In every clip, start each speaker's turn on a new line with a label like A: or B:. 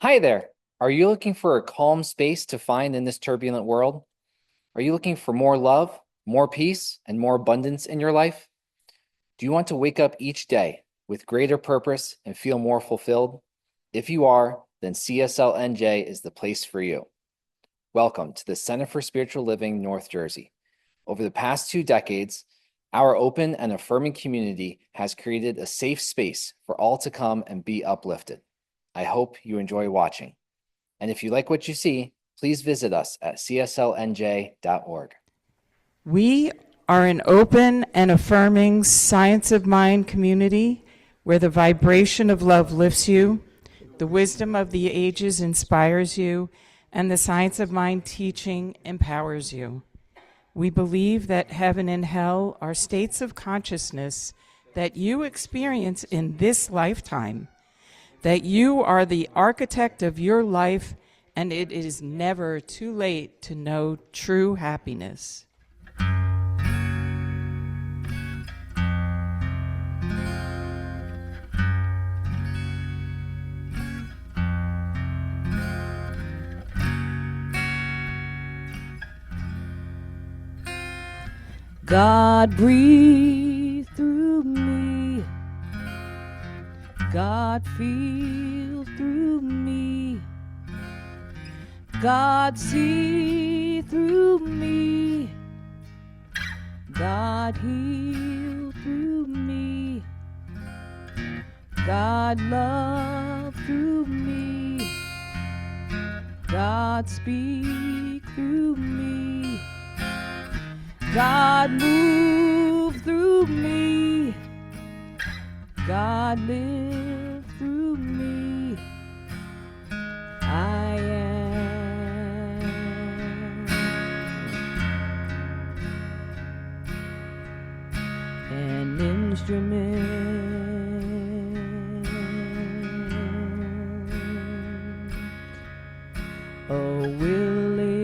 A: Hi there. Are you looking for a calm space to find in this turbulent world? Are you looking for more love, more peace, and more abundance in your life? Do you want to wake up each day with greater purpose and feel more fulfilled? If you are, then CSLNJ is the place for you. Welcome to the Center for Spiritual Living, North Jersey. Over the past 2 decades, our open and affirming community has created a safe space for all to come and be uplifted. I hope you enjoy watching. And if you like what you see, please visit us at cslnj.org.
B: We are an open and affirming science of mind community where the vibration of love lifts you, the wisdom of the ages inspires you, and the science of mind teaching empowers you. We believe that heaven and hell are states of consciousness that you experience in this lifetime, that you are the architect of your life, and it is never too late to know true happiness. God breathe through me. God feel through me. God see through me. God heal through me. God love through me. God speak through me. God move through me. God live through me. I am an instrument, a willing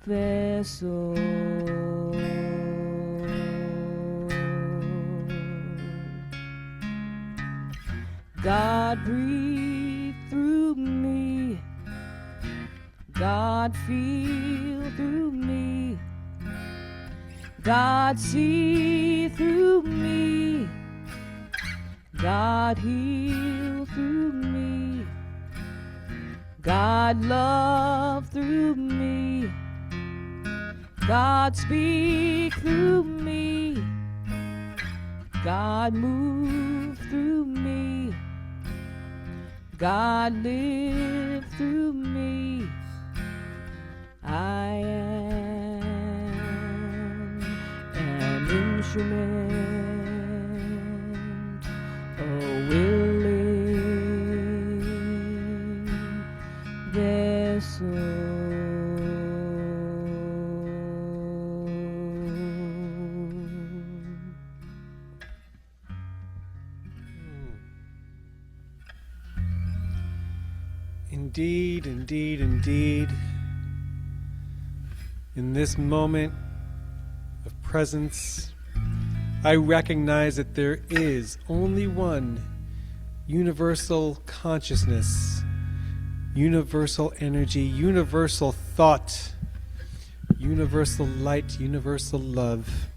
B: vessel. God breathe through me. God feel through me. God see through me. God heal through me. God love through me. God speak through me. God move through me. God live through me. I am an instrument, a willing vessel.
C: Indeed, indeed, indeed. In this moment of presence, I recognize that there is only one universal consciousness, universal energy, universal thought, universal light, universal love,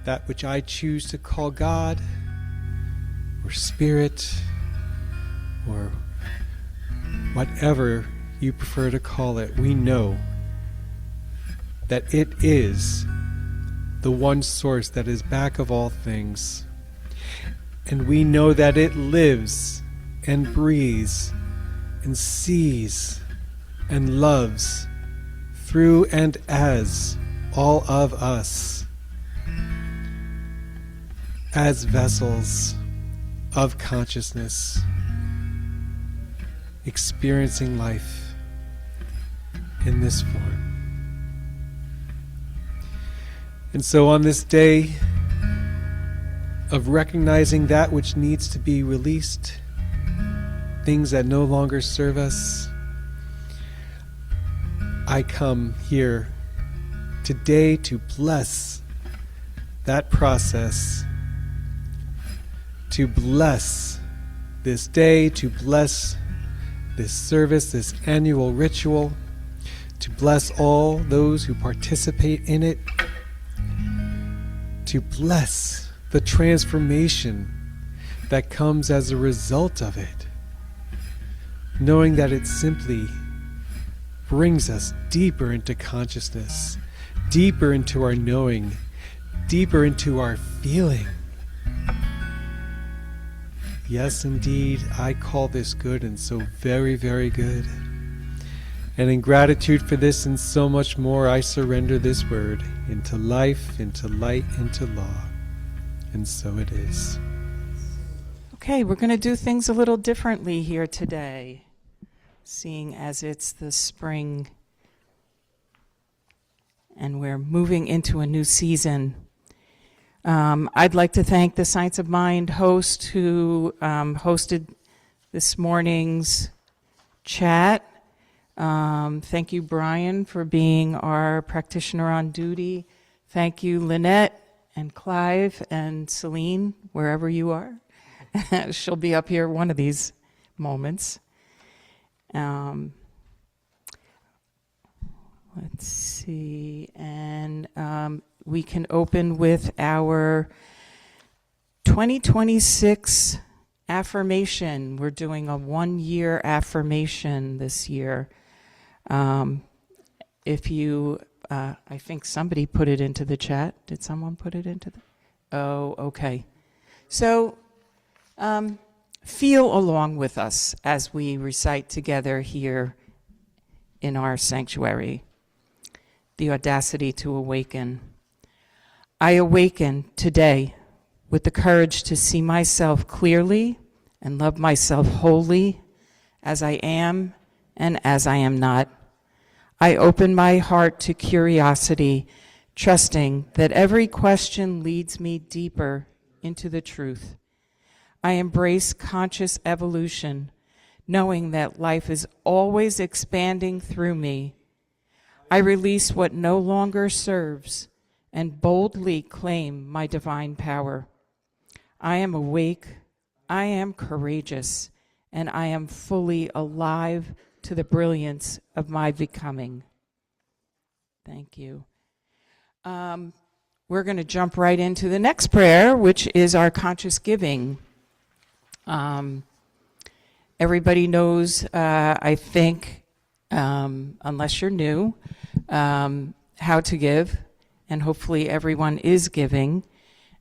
C: that which I choose to call God or Spirit or whatever you prefer to call it. We know that it is the one source that is back of all things. And we know that it lives and breathes and sees and loves through and as all of us as vessels of consciousness, experiencing life in this form. And so on this day of recognizing that which needs to be released, things that no longer serve us, I come here today to bless that process to bless this day, to bless this service, this annual ritual, to bless all those who participate in it, to bless the transformation that comes as a result of it, knowing that it simply brings us deeper into consciousness, deeper into our knowing, deeper into our feeling. Yes, indeed, I call this good and so very, very good. And in gratitude for this and so much more, I surrender this word into life, into light, into law. And so it is.
B: Okay, we're going to do things a little differently here today, seeing as it's the spring and we're moving into a new season. I'd like to thank the Science of Mind host who hosted this morning's chat. Thank you, Brian, for being our practitioner on duty. Thank you, Lynette and Clive and Celine, wherever you are. She'll be up here one of these moments. Let's see, and we can open with our 2026 affirmation. We're doing a 1-year affirmation this year. If you, I think somebody put it into the chat. Did someone put it into the? Oh, okay. So feel along with us as we recite together here in our sanctuary. The audacity to awaken. I awaken today with the courage to see myself clearly and love myself wholly as I am and as I am not. I open my heart to curiosity, trusting that every question leads me deeper into the truth. I embrace conscious evolution, knowing that life is always expanding through me. I release what no longer serves and boldly claim my divine power. I am awake, I am courageous, and I am fully alive to the brilliance of my becoming. Thank you. We're going to jump right into the next prayer, which is our conscious giving. Everybody knows, I think, unless you're new, how to give, and hopefully everyone is giving.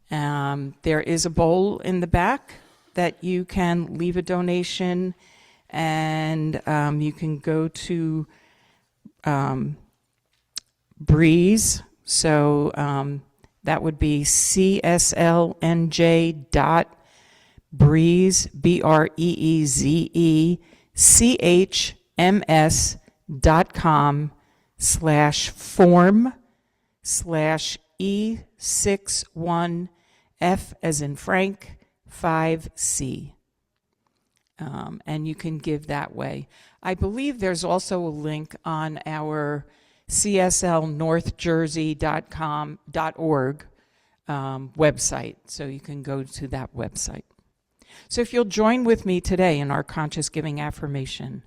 B: There is a bowl in the back that you can leave a donation, and you can go to Breeze. So that would be cslnj.breeze, breezecms.com/form/E61F as in Frank 5C. And you can give that way. I believe there's also a link on our cslnorthjersey.org website, so you can go to that website. So if you'll join with me today in our conscious giving affirmation.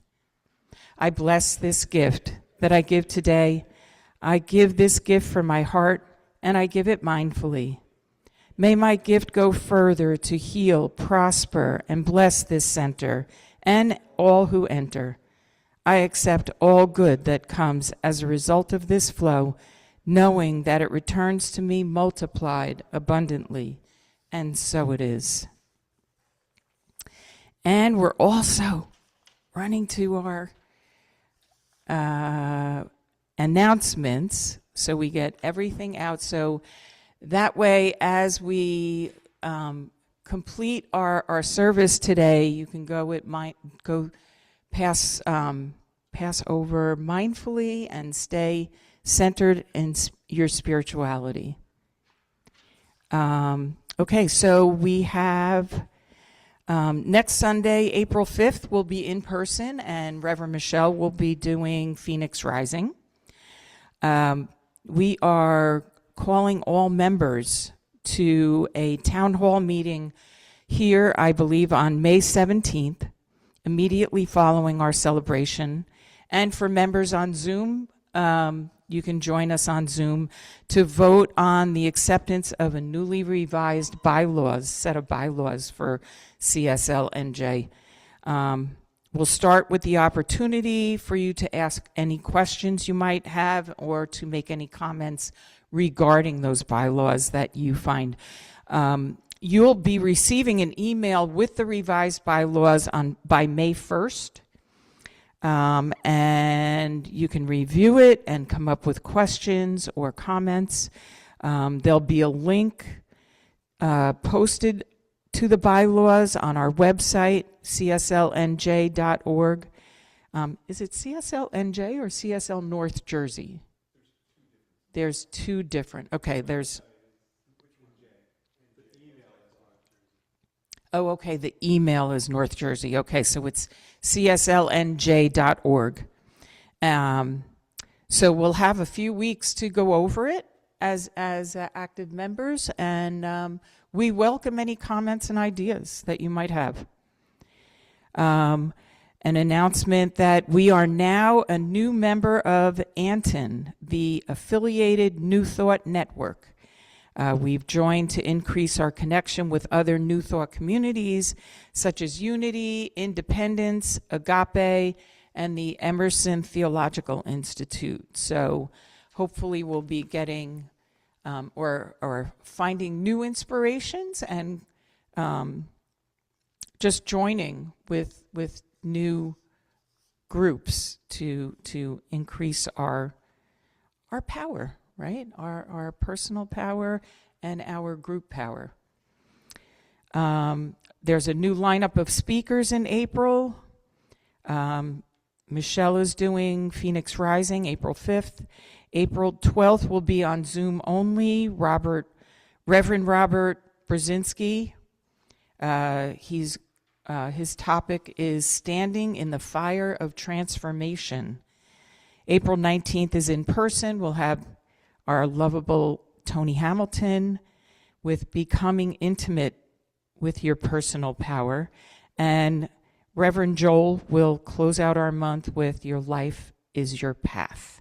B: I bless this gift that I give today. I give this gift from my heart, and I give it mindfully. May my gift go further to heal, prosper, and bless this center and all who enter. I accept all good that comes as a result of this flow, knowing that it returns to me multiplied abundantly, and so it is. And we're also running to our announcements, so we get everything out. So that way, as we complete our service today, you can go pass over mindfully and stay centered in your spirituality. Okay, so we have next Sunday, April 5th, we'll be in person, and Reverend Michelle will be doing Phoenix Rising. We are calling all members to a town hall meeting here, I believe, on May 17th, immediately following our celebration. And for members on Zoom, you can join us on Zoom to vote on the acceptance of a newly revised set of bylaws for CSLNJ. We'll start with the opportunity for you to ask any questions you might have or to make any comments regarding those bylaws that you find. You'll be receiving an email with the revised bylaws by May 1st. And you can review it and come up with questions or comments. There'll be a link posted to the bylaws on our website, cslnj.org. Is it CSLNJ or CSL North Jersey? There's two different. Okay, there's. Oh, okay, the email is North Jersey. Okay, so it's cslnj.org. So we'll have a few weeks to go over it as active members, and we welcome any comments and ideas that you might have. An announcement that we are now a new member of Anton, the affiliated New Thought Network. We've joined to increase our connection with other New Thought communities, such as Unity, Independence, Agape, and the Emerson Theological Institute. So hopefully we'll be getting or finding new inspirations and just joining with new groups to increase our power, right? Our personal power and our group power. There's a new lineup of speakers in April. Michelle is doing Phoenix Rising, April 5th. April 12th will be on Zoom only. Reverend Robert Brzezinski. His topic is Standing in the Fire of Transformation. April 19th is in person. We'll have our lovable Toni Hamilton with Becoming Intimate with Your Personal Power. And Reverend Joel will close out our month with Your Life is Your Path.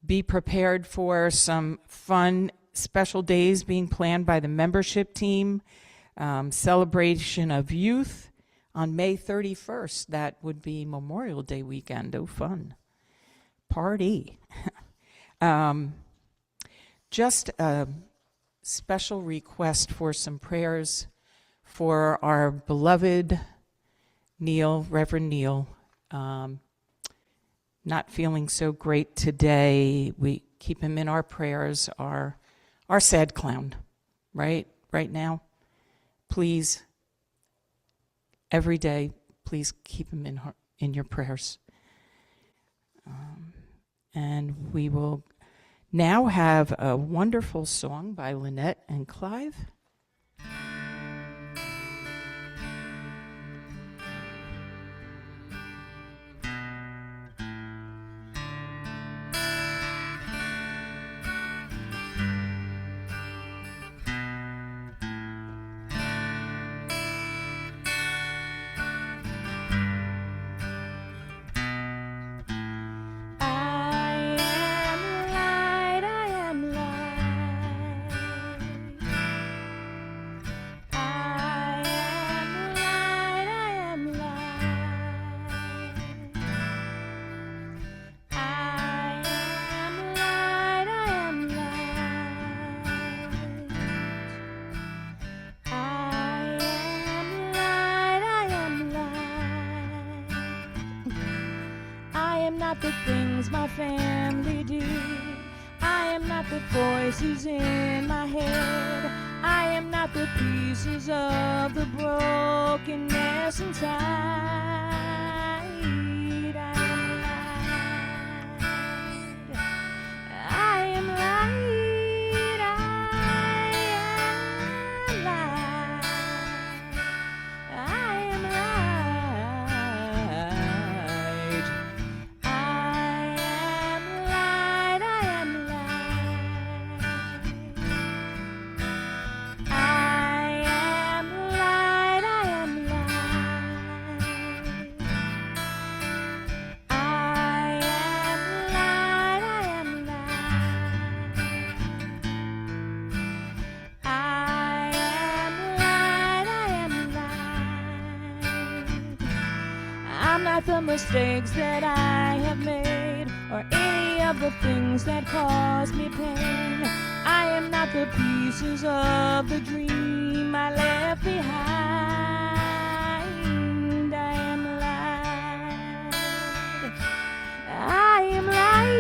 B: Be prepared for some fun special days being planned by the membership team. Celebration of Youth on May 31st. That would be Memorial Day weekend. Oh, fun. Party. Just a special request for some prayers for our beloved Neil, Reverend Neil. Not feeling so great today. We keep him in our prayers, our sad clown, right now. Please, every day, please keep him in your prayers. And we will now have a wonderful song by Lynette and Clive.
D: The things my family do. I am not the voices in my head. I am not the pieces of the brokenness inside. I am light. I am light. not the mistakes that I have made, or any of the things that cause me pain. I am not the pieces of the dream I left behind. I am light. I am light.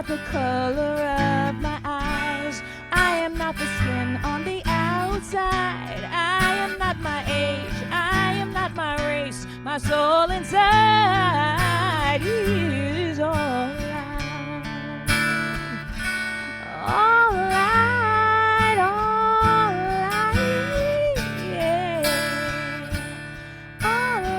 D: The color of my eyes, I am not the skin on the outside, I am not my age, I am not my race, my soul inside is all right, all right, all right, yeah, all right.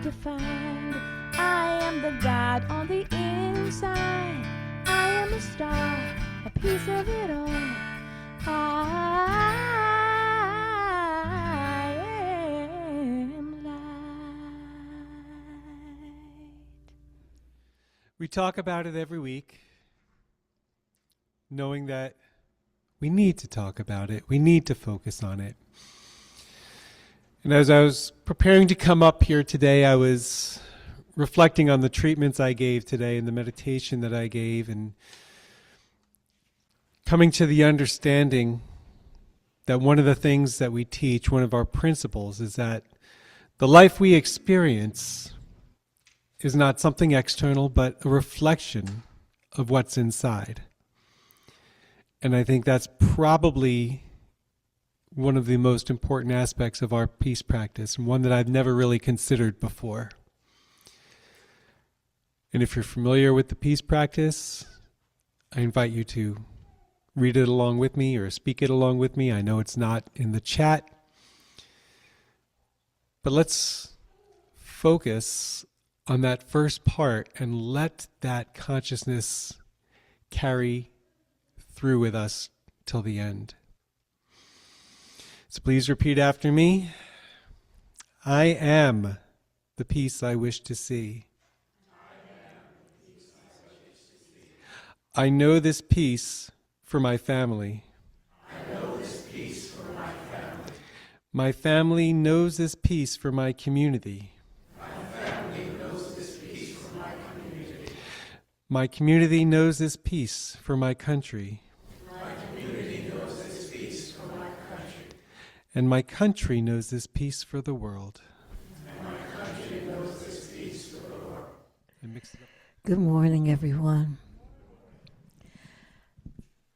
D: Defined. I am the God on the inside. I am a star, a piece of it all. I am light.
C: We talk about it every week, knowing that we need to talk about it. We need to focus on it. And as I was preparing to come up here today, I was reflecting on the treatments I gave today and the meditation that I gave, and coming to the understanding that one of the things that we teach, one of our principles, is that the life we experience is not something external, but a reflection of what's inside. And I think that's probably one of the most important aspects of our peace practice, and one that I've never really considered before. And if you're familiar with the peace practice, I invite you to read it along with me or speak it along with me. I know it's not in the chat, but let's focus on that first part and let that consciousness carry through with us till the end. So please repeat after me. I am the peace I wish to see. I know this peace for my family. My family knows this peace for my community. My community knows this peace for my country. And my country knows this peace for the world. And mix it up.
E: Good morning, everyone.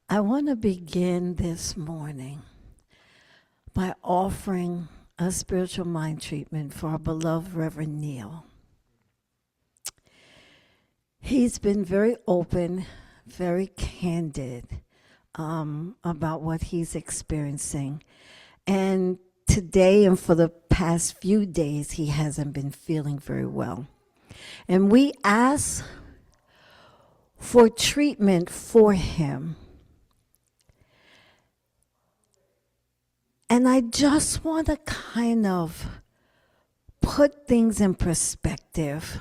E: I want to begin this morning by offering a spiritual mind treatment for our beloved Reverend Neil. He's been very open, very candid about what he's experiencing. And today and for the past few days, he hasn't been feeling very well. And we asked for treatment for him. And I just want to kind of put things in perspective.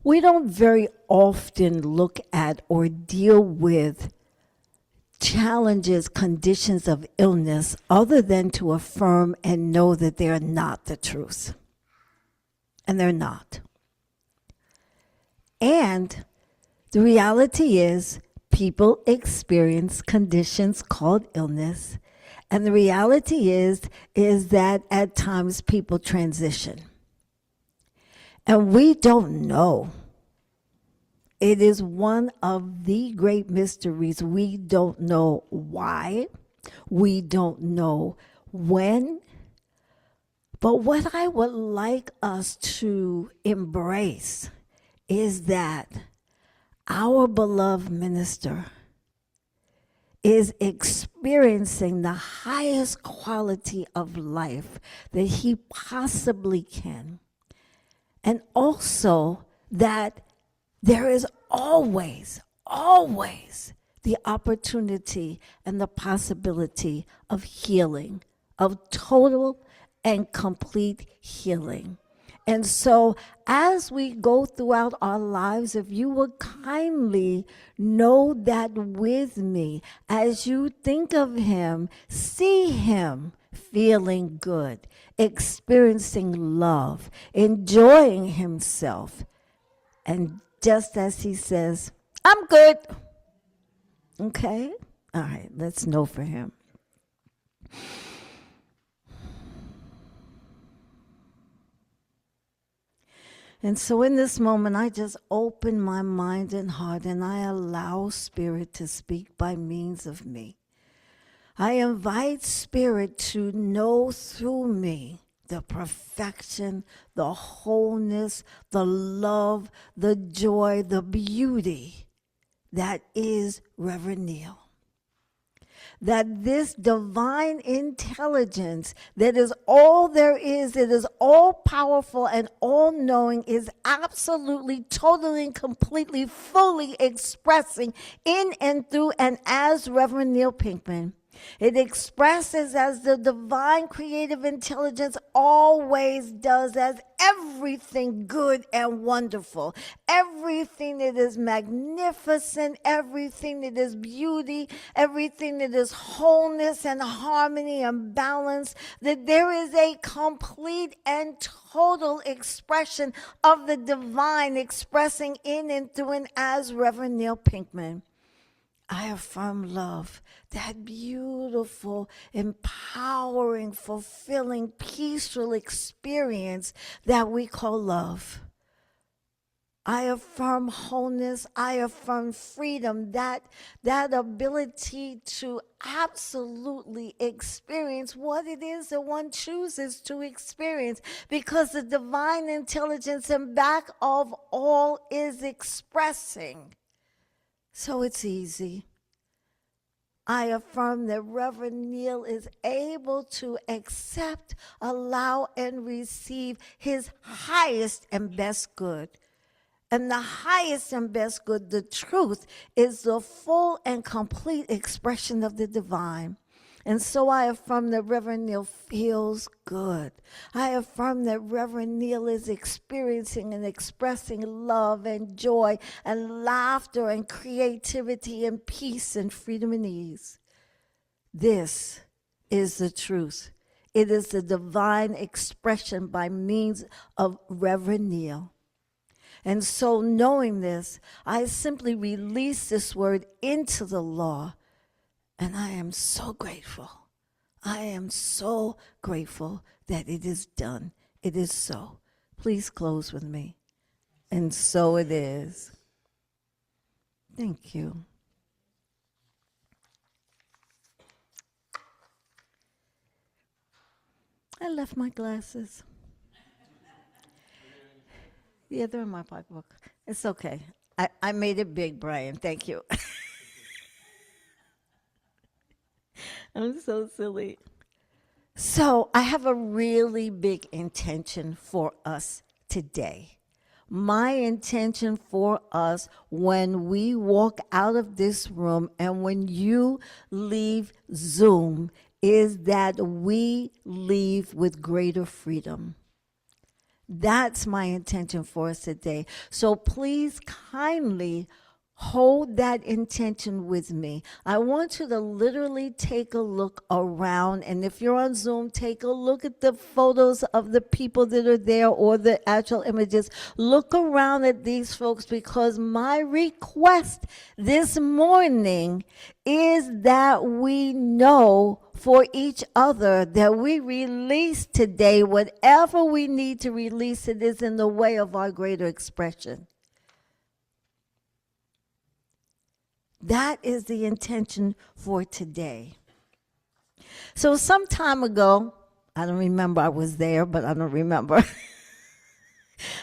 E: We don't very often look at or deal with challenges, conditions of illness, other than to affirm and know that they are not the truth. and they're not. And the reality is, people experience conditions called illness. And the reality is that at times people transition. And we don't know. It is one of the great mysteries. We don't know why. We don't know when. But what I would like us to embrace is that our beloved minister is experiencing the highest quality of life that he possibly can. And also that there is always the opportunity and the possibility of healing, of total and complete healing. And so as we go throughout our lives, if you would kindly know that with me, as you think of him, see him feeling good, experiencing love, enjoying himself. And just as he says, I'm good. Okay? All right, let's know for him. And so in this moment, I just open my mind and heart and I allow Spirit to speak by means of me. I invite Spirit to know through me the perfection, the wholeness, the love, the joy, the beauty that is Reverend Neil. That this divine intelligence that is all there is, it is all powerful and all knowing, is absolutely, totally, and completely, fully expressing in and through and as Reverend Neil Pinkman. It expresses as the divine creative intelligence always does, as everything good and wonderful, everything that is magnificent, everything that is beauty, everything that is wholeness and harmony and balance, that there is a complete and total expression of the divine expressing in and through and as Reverend Neil Pinkman. I affirm love, that beautiful, empowering, fulfilling, peaceful experience that we call love. I affirm wholeness. I affirm freedom, that ability to absolutely experience what it is that one chooses to experience, because the divine intelligence in back of all is expressing. So it's easy. I affirm that Reverend Neil is able to accept, allow, and receive his highest and best good. And the highest and best good, the truth, is the full and complete expression of the divine. And so I affirm that Reverend Neil feels good. I affirm that Reverend Neil is experiencing and expressing love and joy and laughter and creativity and peace and freedom and ease. This is the truth. It is the divine expression by means of Reverend Neil. And so knowing this, I simply release this word into the law. And I am so grateful. I am so grateful that it is done. It is so. Please close with me. And so it is. Thank you. I left my glasses. Yeah, they're in my pocketbook. It's okay. I made it big, Brian. Thank you. I'm so silly. So I have a really big intention for us today. My intention for us when we walk out of this room and when you leave Zoom is that we leave with greater freedom. That's my intention for us today. So please kindly Hold that intention with me. I want you to literally take a look around. And if you're on Zoom, take a look at the photos of the people that are there or the actual images. Look around at these folks, because my request this morning is that we know for each other, that we release today whatever we need to release. It is in the way of our greater expression. That is the intention for today. So some time ago, I don't remember, I was there, but I don't remember.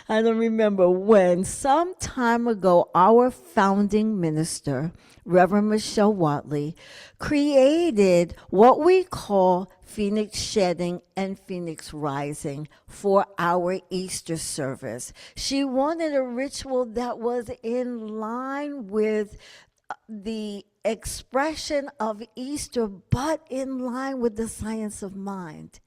E: I don't remember when. Some time ago, our founding minister, Reverend Michelle Watley, created what we call Phoenix Shedding and Phoenix Rising for our Easter service. She wanted a ritual that was in line with the expression of Easter, but in line with the science of mind.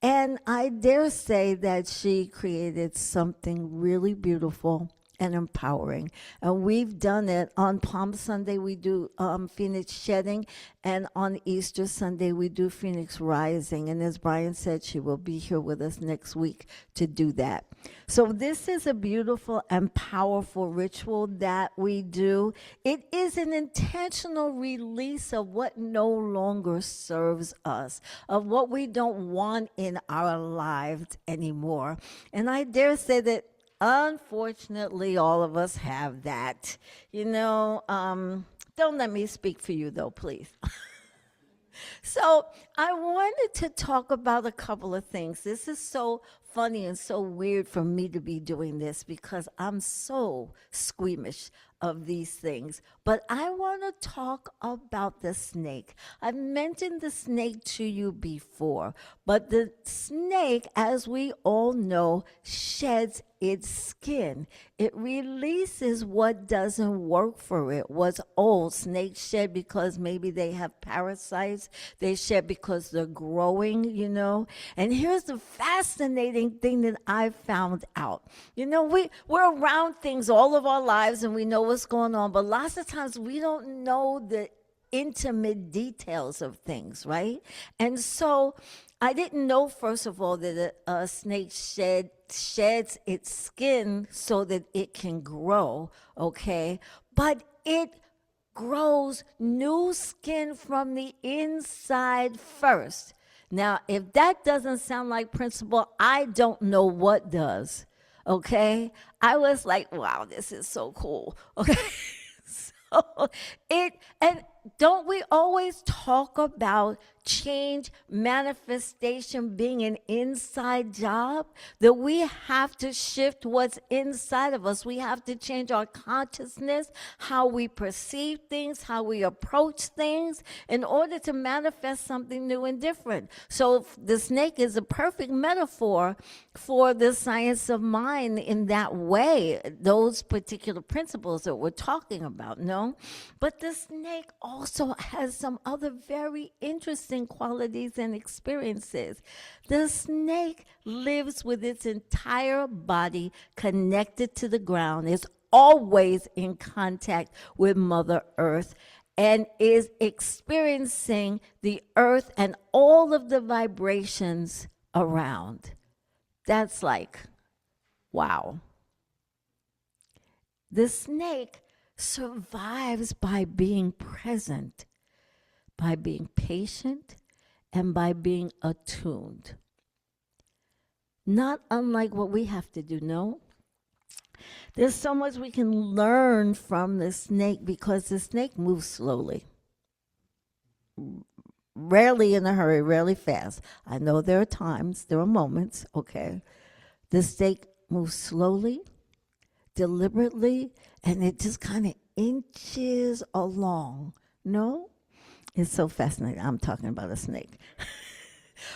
E: And I dare say that she created something really beautiful and empowering. And we've done it. On Palm Sunday, we do Phoenix Shedding, and on Easter Sunday, we do Phoenix Rising. And as Brian said, she will be here with us next week to do that. So this is a beautiful and powerful ritual that we do. It is an intentional release of what no longer serves us, of what we don't want in our lives anymore. And I dare say that unfortunately, all of us have that. Don't let me speak for you, though, please. So I wanted to talk about a couple of things. This is so funny and so weird for me to be doing this, because I'm so squeamish of these things. But I want to talk about the snake. I've mentioned the snake to you before, but the snake, as we all know, sheds its skin. It releases what doesn't work for it, what's old. Snakes shed because maybe they have parasites. They shed because they're growing, And here's the fascinating thing that I found out. We're around things all of our lives and we know what's going on, but lots of times we don't know the intimate details of things, right? And so I didn't know, first of all, that a snake sheds its skin so that it can grow, okay? But it grows new skin from the inside first. Now, if that doesn't sound like principle, I don't know what does, okay? I was like, wow, this is so cool, okay? And don't we always talk about change, manifestation being an inside job? That we have to shift what's inside of us. We have to change our consciousness, how we perceive things, how we approach things in order to manifest something new and different. So the snake is a perfect metaphor for the science of mind in that way, those particular principles that we're talking about, no? But the snake also has some other very interesting qualities and experiences. The snake lives with its entire body connected to the ground, is always in contact with Mother Earth, and is experiencing the earth and all of the vibrations around. That's like, wow. The snake survives by being present, by being patient, and by being attuned. Not unlike what we have to do, no? There's so much we can learn from the snake, because the snake moves slowly. Rarely in a hurry, rarely fast. I know there are times, there are moments, okay? The snake moves slowly, deliberately, and it just kind of inches along. No? It's so fascinating. I'm talking about a snake.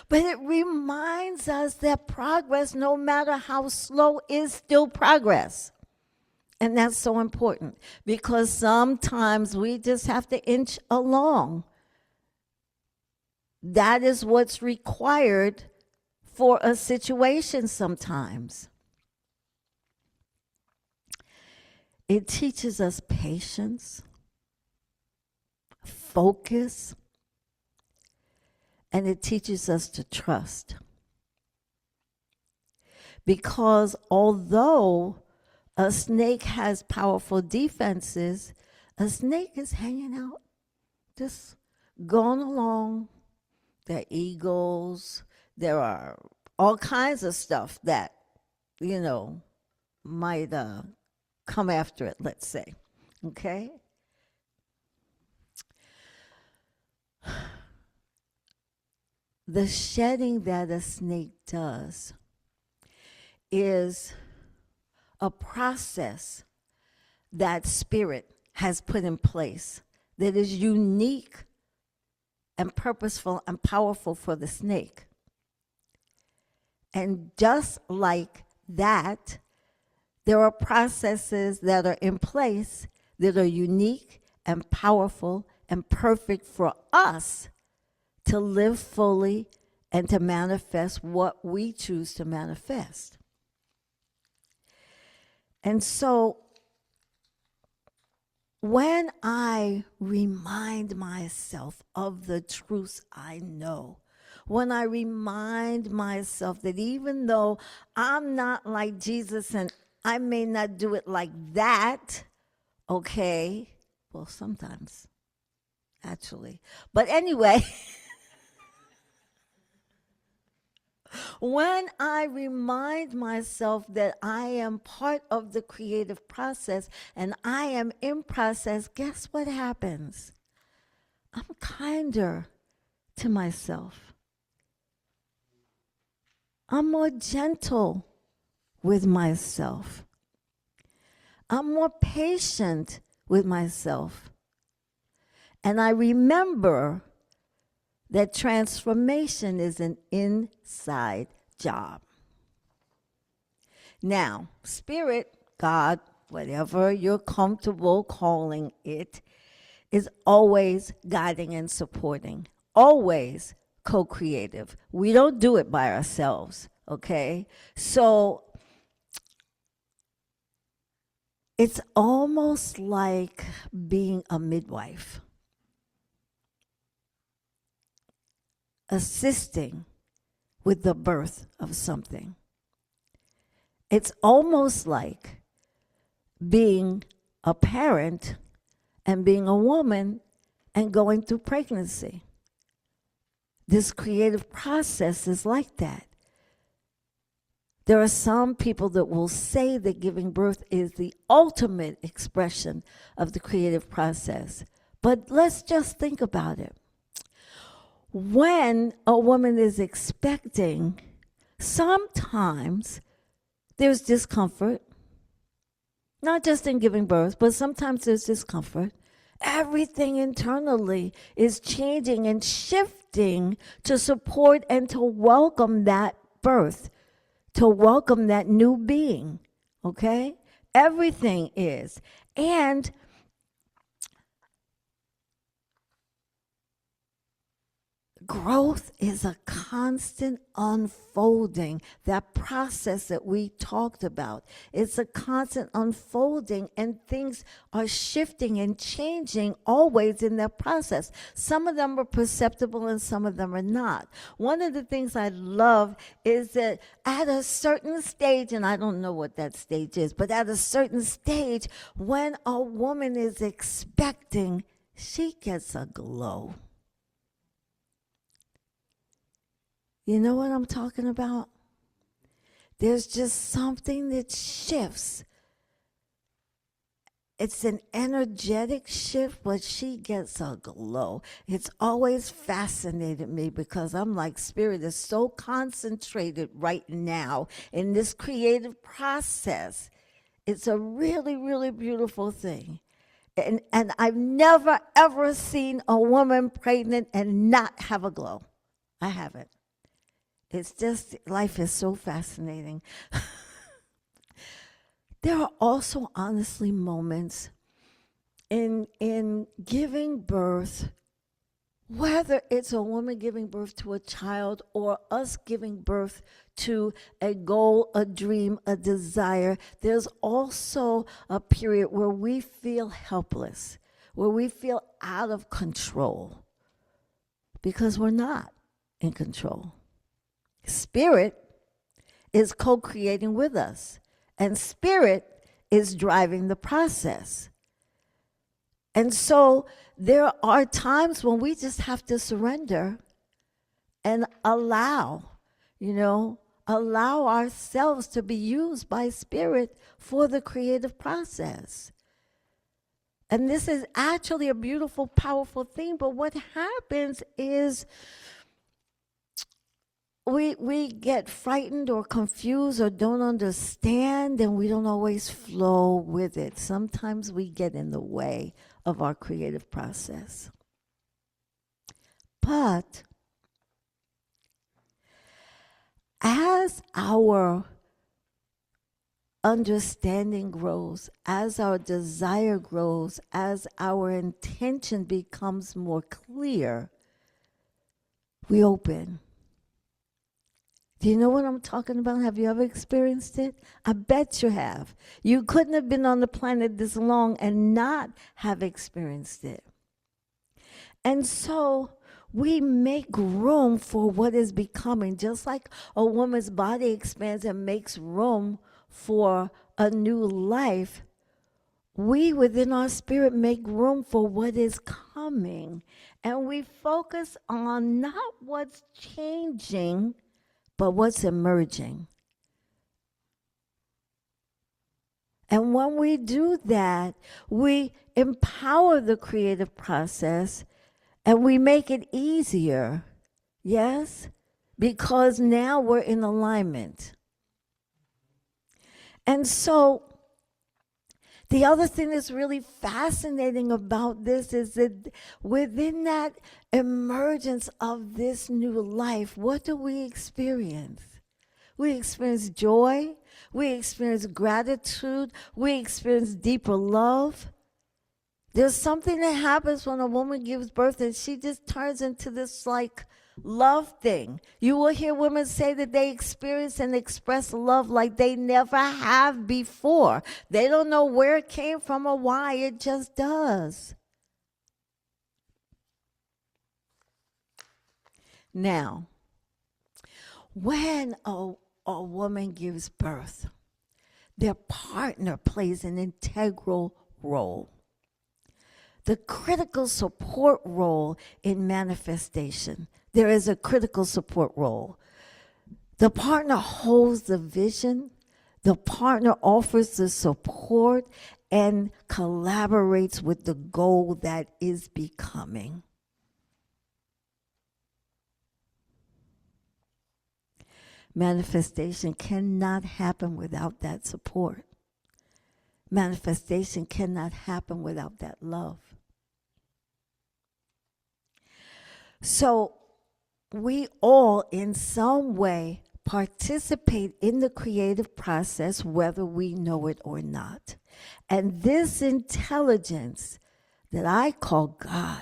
E: But it reminds us that progress, no matter how slow, is still progress. And that's so important, because sometimes we just have to inch along. That is what's required for a situation sometimes. It teaches us patience, focus, and it teaches us to trust. Because although a snake has powerful defenses, a snake is hanging out, just going along. There are eagles, there are all kinds of stuff that, might come after it, let's say. Okay? The shedding that a snake does is a process that spirit has put in place that is unique and purposeful and powerful for the snake. And just like that, there are processes that are in place that are unique and powerful and perfect for us to live fully and to manifest what we choose to manifest. And so when I remind myself of the truths I know, when I remind myself that even though I'm not like Jesus and I may not do it like that, okay, well, sometimes, actually. But anyway, when I remind myself that I am part of the creative process and I am in process, guess what happens? I'm kinder to myself. I'm more gentle with myself. I'm more patient with myself. And I remember that transformation is an inside job. Now, spirit, God, whatever you're comfortable calling it, is always guiding and supporting, always co-creative. We don't do it by ourselves, okay? So it's almost like being a midwife, assisting with the birth of something. It's almost like being a parent and being a woman and going through pregnancy. This creative process is like that. There are some people that will say that giving birth is the ultimate expression of the creative process. But let's just think about it. When a woman is expecting, sometimes there's discomfort, not just in giving birth, but sometimes there's discomfort. Everything internally is changing and shifting to support and to welcome that birth, to welcome that new being, okay? Everything is. And growth is a constant unfolding. That process that we talked about, it's a constant unfolding, and things are shifting and changing always in that process. Some of them are perceptible and some of them are not. One of the things I love is that at a certain stage, and I don't know what that stage is, but at a certain stage, when a woman is expecting, she gets a glow. You know what I'm talking about? There's just something that shifts. It's an energetic shift, but she gets a glow. It's always fascinated me because I'm like, spirit is so concentrated right now in this creative process. It's a really, really beautiful thing. And I've never, ever seen a woman pregnant and not have a glow. I haven't. It's just, life is so fascinating. There are also, honestly, moments in giving birth Whether it's a woman giving birth to a child or us giving birth to a goal, a dream, a desire, there's also a period where we feel helpless, where we feel out of control because we're not in control. Spirit is co-creating with us, and spirit is driving the process. And so there are times when we just have to surrender and allow ourselves to be used by spirit for the creative process. And this is actually a beautiful, powerful thing. But what happens is we get frightened or confused or don't understand, and we don't always flow with it. Sometimes we get in the way of our creative process. But as our understanding grows, as our desire grows, as our intention becomes more clear, we open. Do you know what I'm talking about? Have you ever experienced it? I bet you have. You couldn't have been on the planet this long and not have experienced it. And so we make room for what is becoming. Just like a woman's body expands and makes room for a new life, we within our spirit make room for what is coming. And we focus on not what's changing, but what's emerging. And when we do that, we empower the creative process and we make it easier, yes? Because now we're in alignment. And so the other thing that's really fascinating about this is that within that emergence of this new life, what do we experience? We experience joy, we experience gratitude, we experience deeper love. There's something that happens when a woman gives birth and she just turns into this like love thing. You will hear women say that they experience and express love like they never have before. They don't know where it came from or why, it just does. Now, when a woman gives birth, their partner plays an integral role. The critical support role in manifestation. There is a critical support role. The partner holds the vision, the partner offers the support, and collaborates with the goal that is becoming. Manifestation cannot happen without that support. Manifestation cannot happen without that love. So we all, in some way, participate in the creative process, whether we know it or not. And this intelligence that I call God,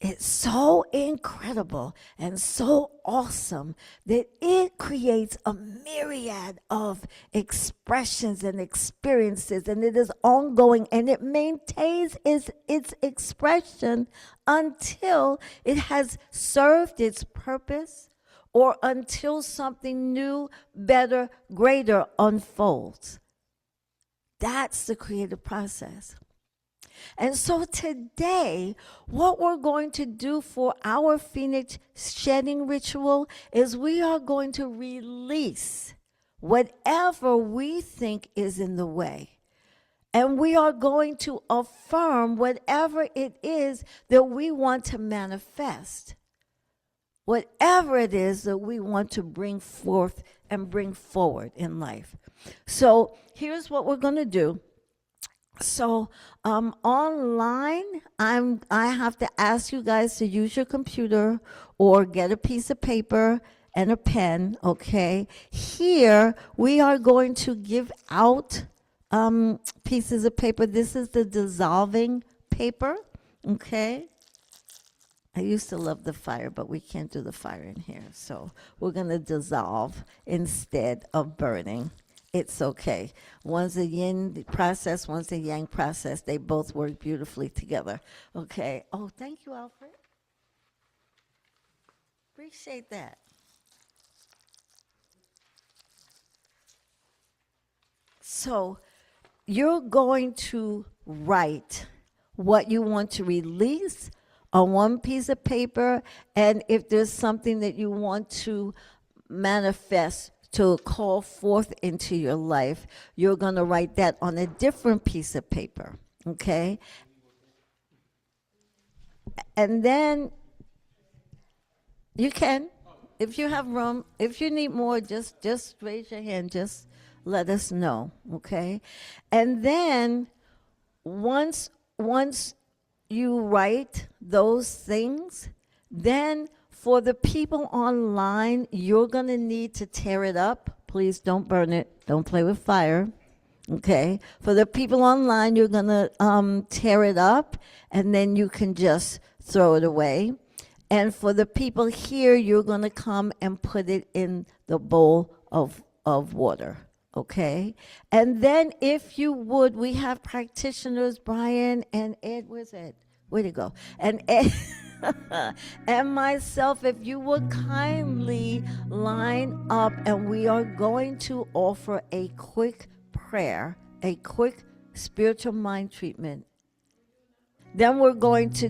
E: it's so incredible and so awesome that it creates a myriad of expressions and experiences, and it is ongoing, and it maintains its expression until it has served its purpose or until something new, better, greater unfolds. That's the creative process. And so today, what we're going to do for our Phoenix shedding ritual is we are going to release whatever we think is in the way. And we are going to affirm whatever it is that we want to manifest. Whatever it is that we want to bring forth and bring forward in life. So here's what we're going to do. So online, I have to ask you guys to use your computer or get a piece of paper and a pen, okay? Here, we are going to give out pieces of paper. This is the dissolving paper, okay? I used to love the fire, but we can't do the fire in here. So we're going to dissolve instead of burning. It's okay. One's a yin process, one's a yang process. They both work beautifully together. Okay. Oh, thank you, Alfred. Appreciate that. So you're going to write what you want to release on one piece of paper, and if there's something that you want to manifest to call forth into your life, you're going to write that on a different piece of paper, okay? And then you can, if you have room, if you need more, just raise your hand, just let us know, okay? And then once you write those things, then for the people online, you're going to need to tear it up. Please don't burn it. Don't play with fire. Okay? For the people online, you're going to tear it up, and then you can just throw it away. And for the people here, you're going to come and put it in the bowl of water. Okay? And then if you would, we have practitioners, Brian and Ed. Where's Ed? Where'd he go? And Ed and myself, if you would kindly line up, and we are going to offer a quick prayer, a quick spiritual mind treatment. Then we're going to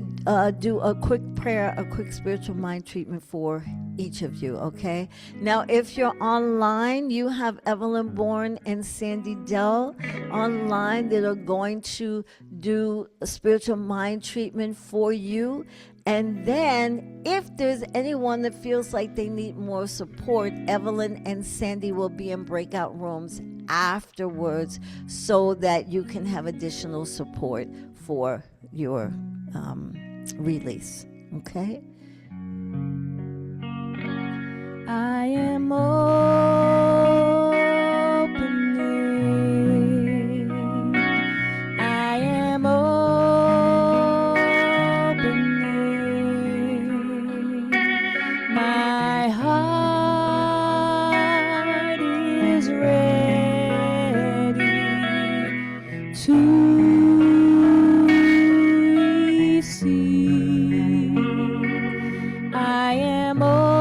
E: do a quick prayer, a quick spiritual mind treatment for each of you, okay? Now, if you're online, you have Evelyn Bourne and Sandy Dell online that are going to do a spiritual mind treatment for you. And then, if there's anyone that feels like they need more support, Evelyn and Sandy will be in breakout rooms afterwards so that you can have additional support for your release. Okay?
D: I am opening. I am opening. My heart is ready to receive. I am opening.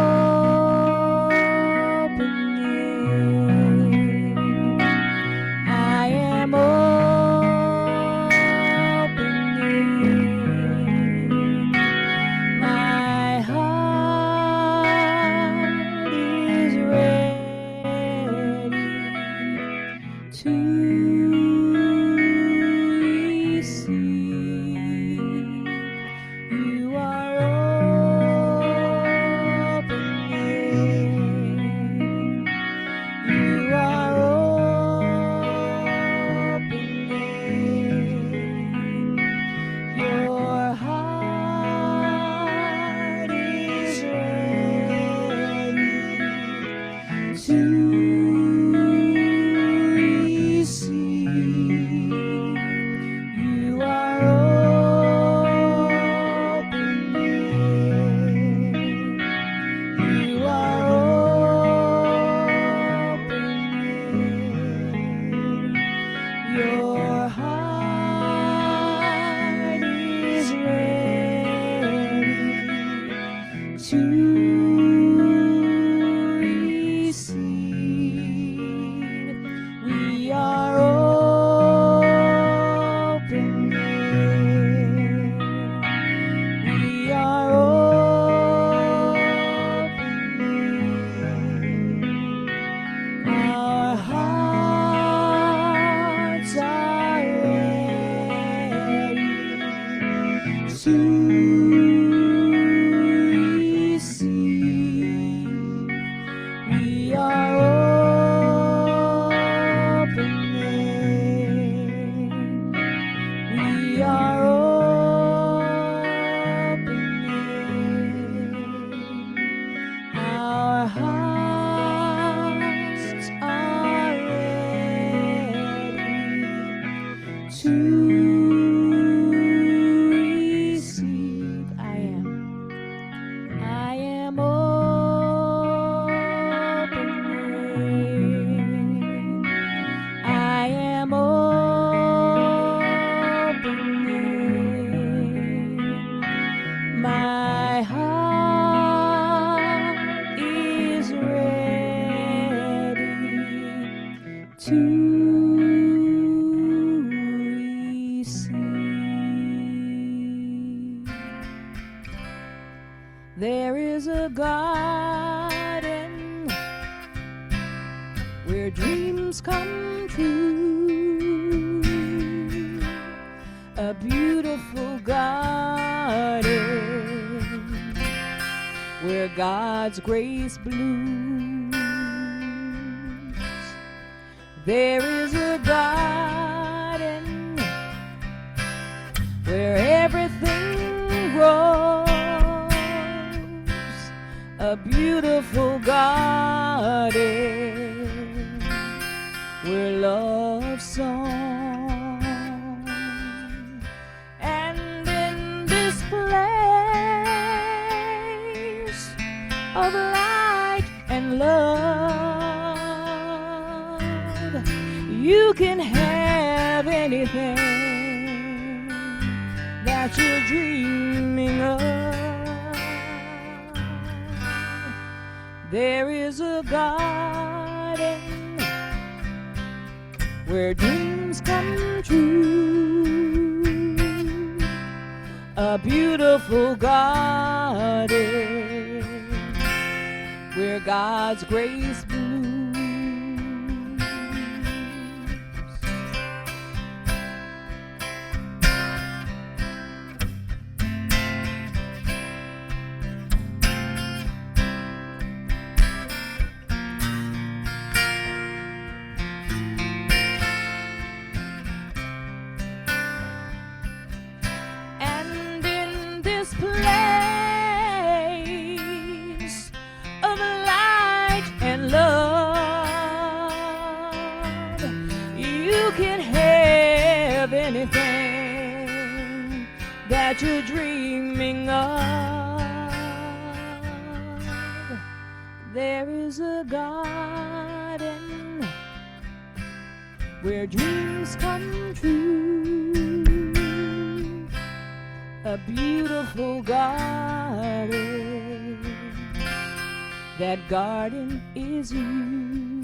D: There is a garden where dreams come true, a beautiful garden where God's grace blooms. There is a garden where everything grows, a beautiful garden where love song. And in this place of light and love, you can have anything that you're dreaming of. There is a garden where dreams come true, a beautiful garden where God's grace blooms. And in this place of light and love, you can have anything that you're dreaming of. There is a garden where dreams come true, a beautiful garden. That garden is you.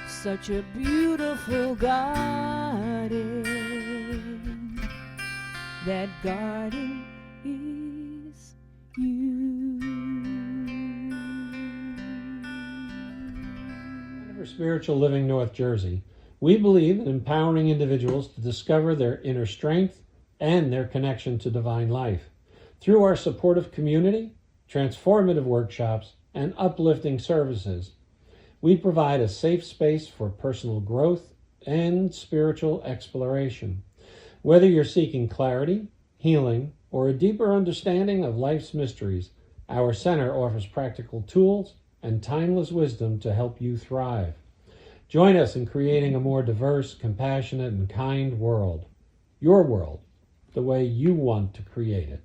D: Such a beautiful garden. That garden is you.
F: For Spiritual Living North Jersey, we believe in empowering individuals to discover their inner strength and their connection to divine life. Through our supportive community, transformative workshops, and uplifting services, we provide a safe space for personal growth and spiritual exploration. Whether you're seeking clarity, healing, or a deeper understanding of life's mysteries, our center offers practical tools and timeless wisdom to help you thrive. Join us in creating a more diverse, compassionate, and kind world. Your world, the way you want to create it.